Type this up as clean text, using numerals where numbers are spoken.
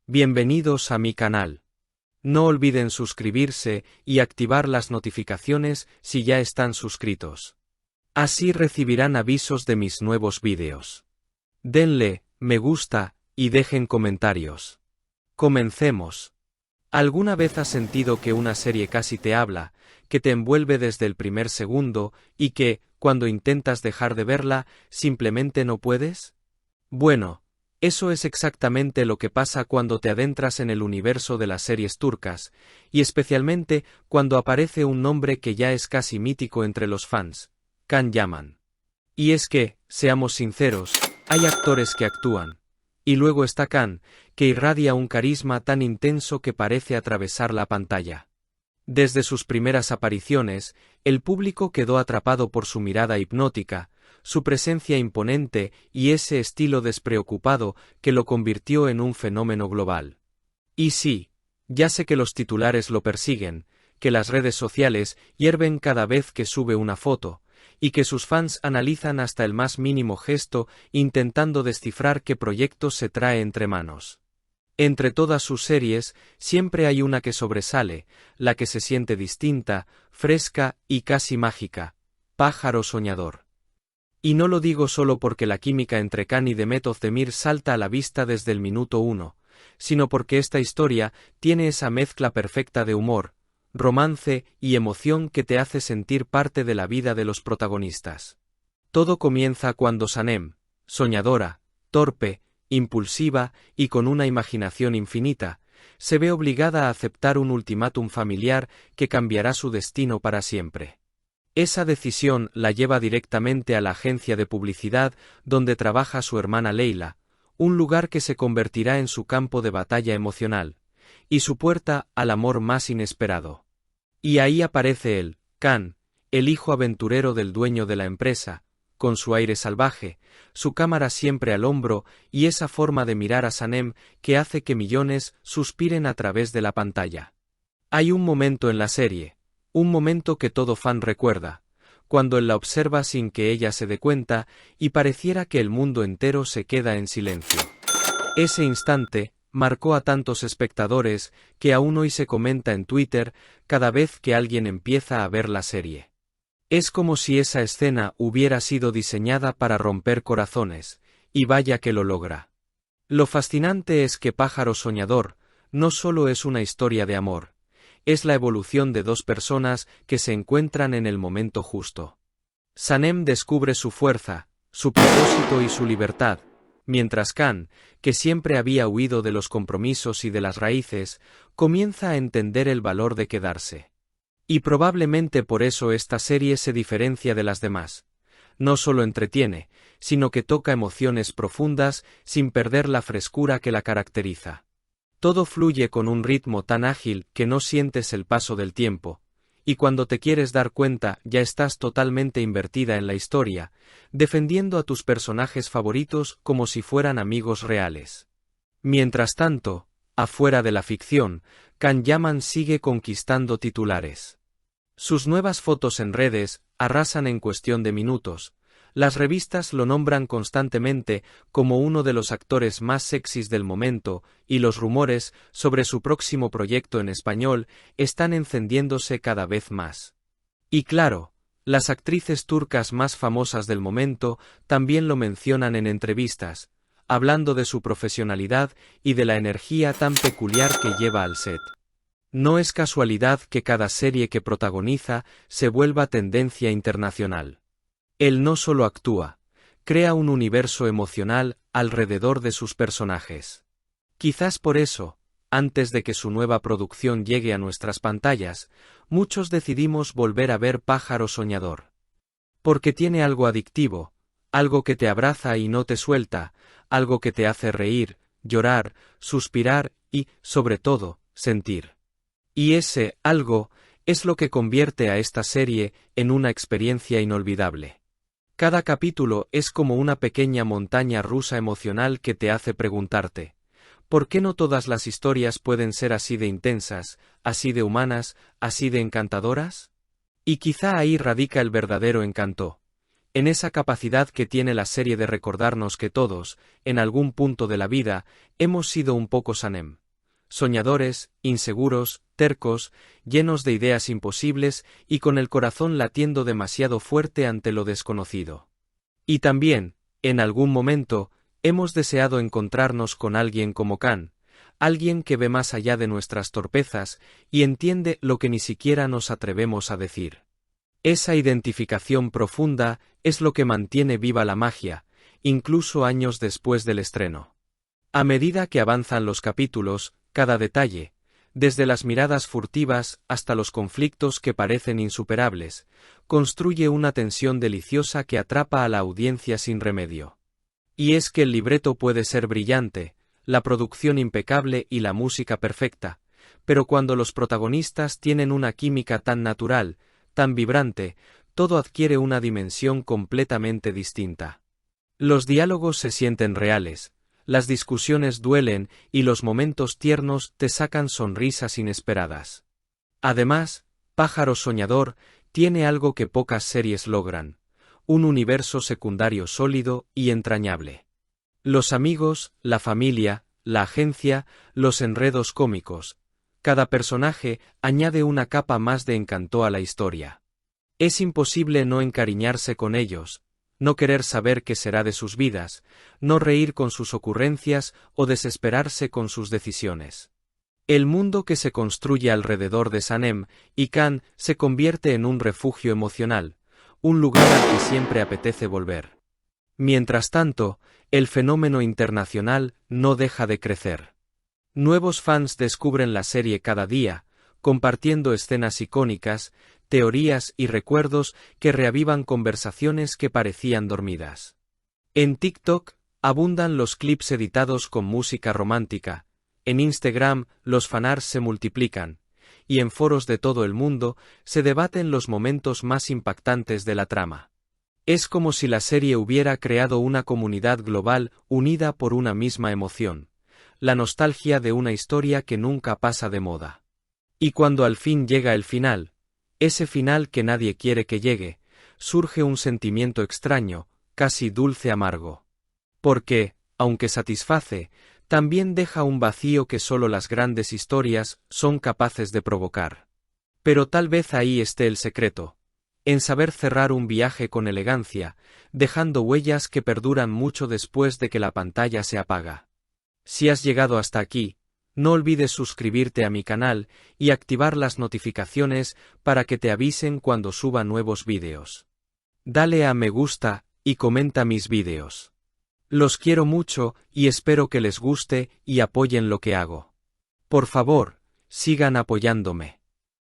Bienvenidos a mi canal. No olviden suscribirse y activar las notificaciones si ya están suscritos. Así recibirán avisos de mis nuevos vídeos. Denle me gusta y dejen comentarios. Comencemos. ¿Alguna vez has sentido que una serie casi te habla, que te envuelve desde el primer segundo y que, cuando intentas dejar de verla, simplemente no puedes? Bueno, eso es exactamente lo que pasa cuando te adentras en el universo de las series turcas, y especialmente cuando aparece un nombre que ya es casi mítico entre los fans, Can Yaman. Y es que, seamos sinceros, hay actores que actúan. Y luego está Can, que irradia un carisma tan intenso que parece atravesar la pantalla. Desde sus primeras apariciones, el público quedó atrapado por su mirada hipnótica, su presencia imponente y ese estilo despreocupado que lo convirtió en un fenómeno global. Y sí, ya sé que los titulares lo persiguen, que las redes sociales hierven cada vez que sube una foto, y que sus fans analizan hasta el más mínimo gesto intentando descifrar qué proyectos se trae entre manos. Entre todas sus series, siempre hay una que sobresale, la que se siente distinta, fresca y casi mágica, Pájaro Soñador. Y no lo digo solo porque la química entre Can y Demet Özdemir salta a la vista desde el minuto 1, sino porque esta historia tiene esa mezcla perfecta de humor, romance y emoción que te hace sentir parte de la vida de los protagonistas. Todo comienza cuando Sanem, soñadora, torpe, impulsiva y con una imaginación infinita, se ve obligada a aceptar un ultimátum familiar que cambiará su destino para siempre. Esa decisión la lleva directamente a la agencia de publicidad donde trabaja su hermana Leila, un lugar que se convertirá en su campo de batalla emocional, y su puerta al amor más inesperado. Y ahí aparece él, Can, el hijo aventurero del dueño de la empresa, con su aire salvaje, su cámara siempre al hombro y esa forma de mirar a Sanem que hace que millones suspiren a través de la pantalla. Hay un momento en la serie, un momento que todo fan recuerda, cuando él la observa sin que ella se dé cuenta y pareciera que el mundo entero se queda en silencio. Ese instante marcó a tantos espectadores que aún hoy se comenta en Twitter cada vez que alguien empieza a ver la serie. Es como si esa escena hubiera sido diseñada para romper corazones, y vaya que lo logra. Lo fascinante es que Pájaro Soñador no solo es una historia de amor, es la evolución de dos personas que se encuentran en el momento justo. Sanem descubre su fuerza, su propósito y su libertad, mientras Can, que siempre había huido de los compromisos y de las raíces, comienza a entender el valor de quedarse. Y probablemente por eso esta serie se diferencia de las demás. No solo entretiene, sino que toca emociones profundas sin perder la frescura que la caracteriza. Todo fluye con un ritmo tan ágil que no sientes el paso del tiempo, y cuando te quieres dar cuenta ya estás totalmente invertida en la historia, defendiendo a tus personajes favoritos como si fueran amigos reales. Mientras tanto, afuera de la ficción, Can Yaman sigue conquistando titulares. Sus nuevas fotos en redes arrasan en cuestión de minutos, las revistas lo nombran constantemente como uno de los actores más sexys del momento y los rumores sobre su próximo proyecto en español están encendiéndose cada vez más. Y claro, las actrices turcas más famosas del momento también lo mencionan en entrevistas, hablando de su profesionalidad y de la energía tan peculiar que lleva al set. No es casualidad que cada serie que protagoniza se vuelva tendencia internacional. Él no solo actúa, crea un universo emocional alrededor de sus personajes. Quizás por eso, antes de que su nueva producción llegue a nuestras pantallas, muchos decidimos volver a ver Pájaro Soñador. Porque tiene algo adictivo, algo que te abraza y no te suelta, algo que te hace reír, llorar, suspirar y, sobre todo, sentir. Y ese algo es lo que convierte a esta serie en una experiencia inolvidable. Cada capítulo es como una pequeña montaña rusa emocional que te hace preguntarte, ¿por qué no todas las historias pueden ser así de intensas, así de humanas, así de encantadoras? Y quizá ahí radica el verdadero encanto. en esa capacidad que tiene la serie de recordarnos que todos, en algún punto de la vida, hemos sido un poco Sanem. Soñadores, inseguros, tercos, llenos de ideas imposibles y con el corazón latiendo demasiado fuerte ante lo desconocido. Y también, en algún momento, hemos deseado encontrarnos con alguien como Khan, alguien que ve más allá de nuestras torpezas y entiende lo que ni siquiera nos atrevemos a decir. Esa identificación profunda es lo que mantiene viva la magia, incluso años después del estreno. A medida que avanzan los capítulos, cada detalle, desde las miradas furtivas hasta los conflictos que parecen insuperables, construye una tensión deliciosa que atrapa a la audiencia sin remedio. Y es que el libreto puede ser brillante, la producción impecable y la música perfecta, pero cuando los protagonistas tienen una química tan natural, tan vibrante, todo adquiere una dimensión completamente distinta. Los diálogos se sienten reales, las discusiones duelen y los momentos tiernos te sacan sonrisas inesperadas. Además, Pájaro Soñador tiene algo que pocas series logran: un universo secundario sólido y entrañable. Los amigos, la familia, la agencia, los enredos cómicos. Cada personaje añade una capa más de encanto a la historia. Es imposible no encariñarse con ellos, no querer saber qué será de sus vidas, no reír con sus ocurrencias o desesperarse con sus decisiones. El mundo que se construye alrededor de Sanem y Khan se convierte en un refugio emocional, un lugar al que siempre apetece volver. Mientras tanto, el fenómeno internacional no deja de crecer. Nuevos fans descubren la serie cada día, compartiendo escenas icónicas, teorías y recuerdos que reavivan conversaciones que parecían dormidas. En TikTok, abundan los clips editados con música romántica, en Instagram los fanarts se multiplican, y en foros de todo el mundo se debaten los momentos más impactantes de la trama. Es como si la serie hubiera creado una comunidad global unida por una misma emoción: la nostalgia de una historia que nunca pasa de moda. Y cuando al fin llega el final, ese final que nadie quiere que llegue, surge un sentimiento extraño, casi dulce amargo. Porque, aunque satisface, también deja un vacío que solo las grandes historias son capaces de provocar. Pero tal vez ahí esté el secreto, en saber cerrar un viaje con elegancia, dejando huellas que perduran mucho después de que la pantalla se apaga. Si has llegado hasta aquí, no olvides suscribirte a mi canal y activar las notificaciones para que te avisen cuando suba nuevos vídeos. Dale a me gusta y comenta mis vídeos. Los quiero mucho y espero que les guste y apoyen lo que hago. Por favor, sigan apoyándome.